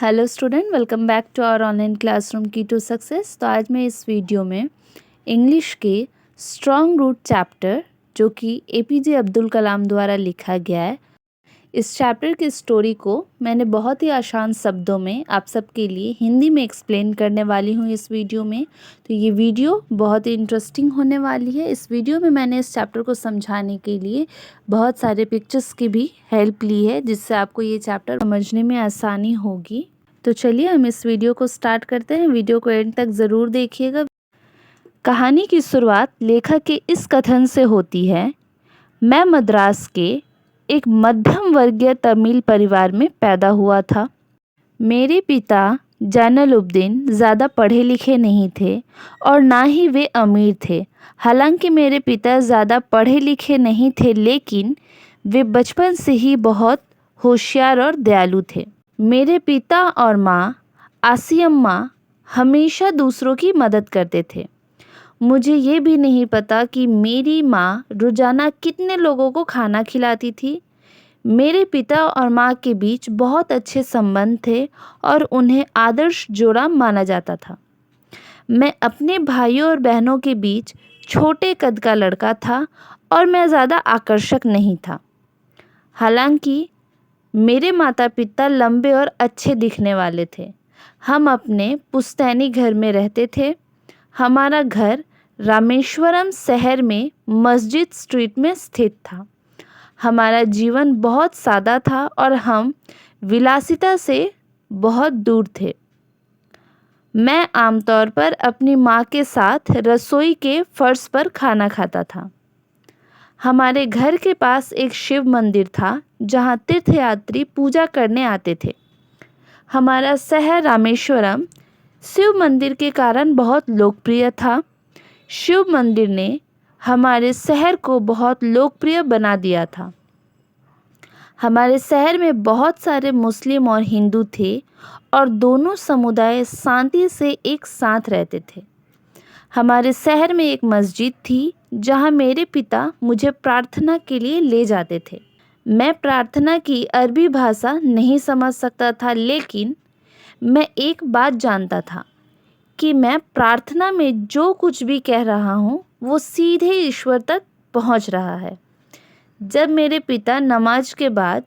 Hello student, welcome back to our online classroom key to success. तो आज मैं इस वीडियो में इंग्लिश के स्ट्रॉन्ग रूट चैप्टर जो कि एपीजे अब्दुल कलाम द्वारा लिखा गया है, इस चैप्टर की स्टोरी को मैंने बहुत ही आसान शब्दों में आप सबके लिए हिंदी में एक्सप्लेन करने वाली हूँ इस वीडियो में। तो ये वीडियो बहुत ही इंटरेस्टिंग होने वाली है। इस वीडियो में मैंने इस चैप्टर को समझाने के लिए बहुत सारे पिक्चर्स की भी हेल्प ली है, जिससे आपको ये चैप्टर समझने में आसानी होगी। तो चलिए हम इस वीडियो को स्टार्ट करते हैं। वीडियो को एंड तक ज़रूर देखिएगा। कहानी की शुरुआत लेखक के इस कथन से होती है, मैं मद्रास के एक मध्यम वर्गीय तमिल परिवार में पैदा हुआ था। मेरे पिता जैनुलब्दीन ज़्यादा पढ़े लिखे नहीं थे और ना ही वे अमीर थे। हालांकि मेरे पिता ज़्यादा पढ़े लिखे नहीं थे, लेकिन वे बचपन से ही बहुत होशियार और दयालु थे। मेरे पिता और माँ आसियम्मा हमेशा दूसरों की मदद करते थे। मुझे ये भी नहीं पता कि मेरी माँ रोज़ाना कितने लोगों को खाना खिलाती थी। मेरे पिता और माँ के बीच बहुत अच्छे संबंध थे और उन्हें आदर्श जोड़ा माना जाता था। मैं अपने भाइयों और बहनों के बीच छोटे कद का लड़का था और मैं ज़्यादा आकर्षक नहीं था। हालांकि मेरे माता पिता लंबे और अच्छे दिखने वाले थे। हम अपने पुश्तैनी घर में रहते थे। हमारा घर रामेश्वरम शहर में मस्जिद स्ट्रीट में स्थित था। हमारा जीवन बहुत सादा था और हम विलासिता से बहुत दूर थे। मैं आमतौर पर अपनी माँ के साथ रसोई के फर्श पर खाना खाता था। हमारे घर के पास एक शिव मंदिर था जहाँ तीर्थयात्री पूजा करने आते थे। हमारा शहर रामेश्वरम शिव मंदिर के कारण बहुत लोकप्रिय था। शिव मंदिर ने हमारे शहर को बहुत लोकप्रिय बना दिया था। हमारे शहर में बहुत सारे मुस्लिम और हिंदू थे और दोनों समुदाय शांति से एक साथ रहते थे। हमारे शहर में एक मस्जिद थी जहाँ मेरे पिता मुझे प्रार्थना के लिए ले जाते थे। मैं प्रार्थना की अरबी भाषा नहीं समझ सकता था, लेकिन मैं एक बात जानता था कि मैं प्रार्थना में जो कुछ भी कह रहा हूँ वो सीधे ईश्वर तक पहुँच रहा है। जब मेरे पिता नमाज के बाद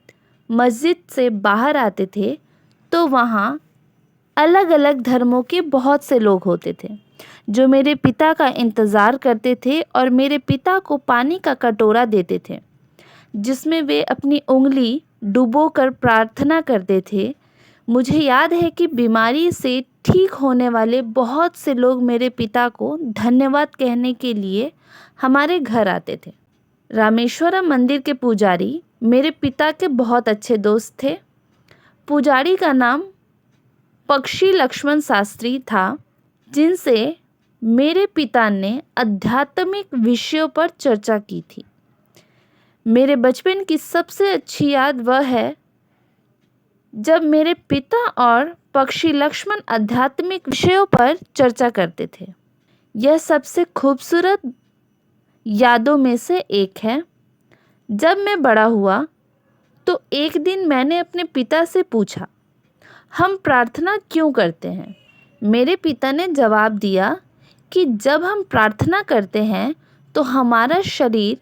मस्जिद से बाहर आते थे तो वहाँ अलग अलग धर्मों के बहुत से लोग होते थे जो मेरे पिता का इंतज़ार करते थे और मेरे पिता को पानी का कटोरा देते थे जिसमें वे अपनी उंगली डुबोकर प्रार्थना करते थे। मुझे याद है कि बीमारी से ठीक होने वाले बहुत से लोग मेरे पिता को धन्यवाद कहने के लिए हमारे घर आते थे। रामेश्वरम मंदिर के पुजारी मेरे पिता के बहुत अच्छे दोस्त थे। पुजारी का नाम पक्षी लक्ष्मण शास्त्री था, जिनसे मेरे पिता ने आध्यात्मिक विषयों पर चर्चा की थी। मेरे बचपन की सबसे अच्छी याद वह है जब मेरे पिता और पक्षी लक्ष्मण आध्यात्मिक विषयों पर चर्चा करते थे। यह सबसे खूबसूरत यादों में से एक है। जब मैं बड़ा हुआ तो एक दिन मैंने अपने पिता से पूछा, हम प्रार्थना क्यों करते हैं? मेरे पिता ने जवाब दिया कि जब हम प्रार्थना करते हैं तो हमारा शरीर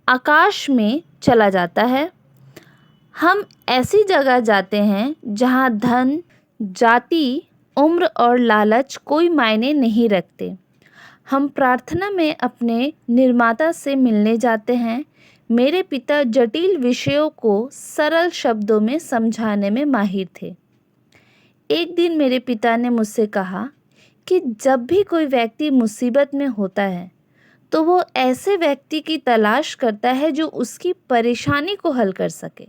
आकाश में चला जाता है। हम ऐसी जगह जाते हैं जहाँ धन, जाति, उम्र और लालच कोई मायने नहीं रखते। हम प्रार्थना में अपने निर्माता से मिलने जाते हैं। मेरे पिता जटिल विषयों को सरल शब्दों में समझाने में माहिर थे। एक दिन मेरे पिता ने मुझसे कहा कि जब भी कोई व्यक्ति मुसीबत में होता है तो वो ऐसे व्यक्ति की तलाश करता है जो उसकी परेशानी को हल कर सके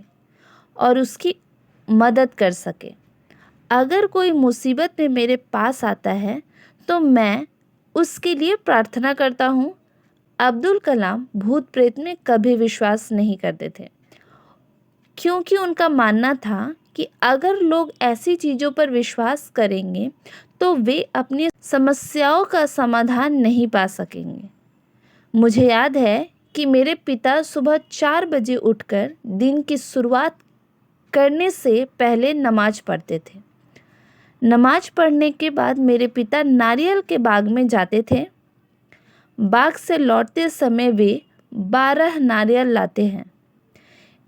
और उसकी मदद कर सके। अगर कोई मुसीबत में मेरे पास आता है तो मैं उसके लिए प्रार्थना करता हूँ। अब्दुल कलाम भूत प्रेत में कभी विश्वास नहीं करते थे, क्योंकि उनका मानना था कि अगर लोग ऐसी चीज़ों पर विश्वास करेंगे तो वे अपनी समस्याओं का समाधान नहीं पा सकेंगे। मुझे याद है कि मेरे पिता सुबह 4 बजे उठकर दिन की शुरुआत करने से पहले नमाज पढ़ते थे। नमाज पढ़ने के बाद मेरे पिता नारियल के बाग में जाते थे। बाग से लौटते समय वे 12 नारियल लाते हैं।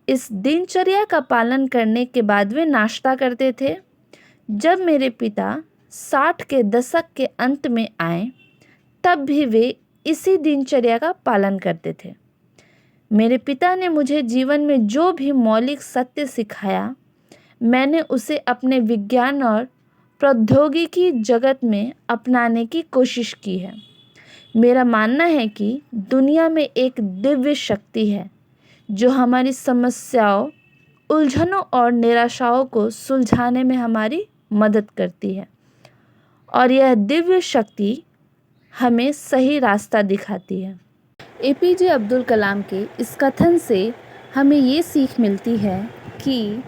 इस दिनचर्या का पालन करने के बाद वे नाश्ता करते थे। जब मेरे पिता 60 के दशक के अंत में आए तब भी वे इसी दिनचर्या का पालन करते थे। मेरे पिता ने मुझे जीवन में जो भी मौलिक सत्य सिखाया, मैंने उसे अपने विज्ञान और प्रौद्योगिकी जगत में अपनाने की कोशिश की है। मेरा मानना है कि दुनिया में एक दिव्य शक्ति है जो हमारी समस्याओं, उलझनों और निराशाओं को सुलझाने में हमारी मदद करती है और यह दिव्य शक्ति हमें सही रास्ता दिखाती है। एपीजे अब्दुल कलाम के इस कथन से हमें ये सीख मिलती है कि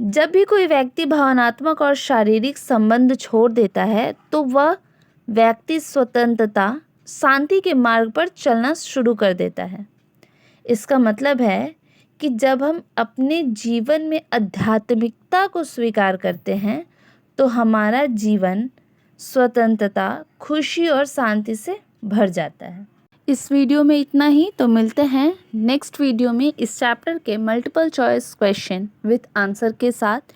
जब भी कोई व्यक्ति भावनात्मक और शारीरिक संबंध छोड़ देता है तो वह व्यक्ति स्वतंत्रता, शांति के मार्ग पर चलना शुरू कर देता है। इसका मतलब है कि जब हम अपने जीवन में आध्यात्मिकता को स्वीकार करते हैं तो हमारा जीवन स्वतंत्रता, खुशी और शांति से भर जाता है। इस वीडियो में इतना ही। तो मिलते हैं नेक्स्ट वीडियो में इस चैप्टर के multiple choice question with answer के साथ।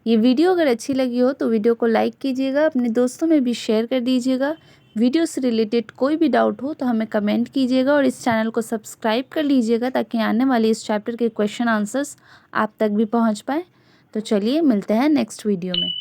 ये वीडियो अगर अच्छी लगी हो तो वीडियो को लाइक कीजिएगा, अपने दोस्तों में भी शेयर कर दीजिएगा। वीडियो से रिलेटेड कोई भी डाउट हो तो हमें कमेंट कीजिएगा और इस चैनल को सब्सक्राइब कर लीजिएगा ताकि आने वाले इस चैप्टर के क्वेश्चन आंसर्स आप तक भी पहुँच पाए। तो चलिए मिलते हैं नेक्स्ट वीडियो में।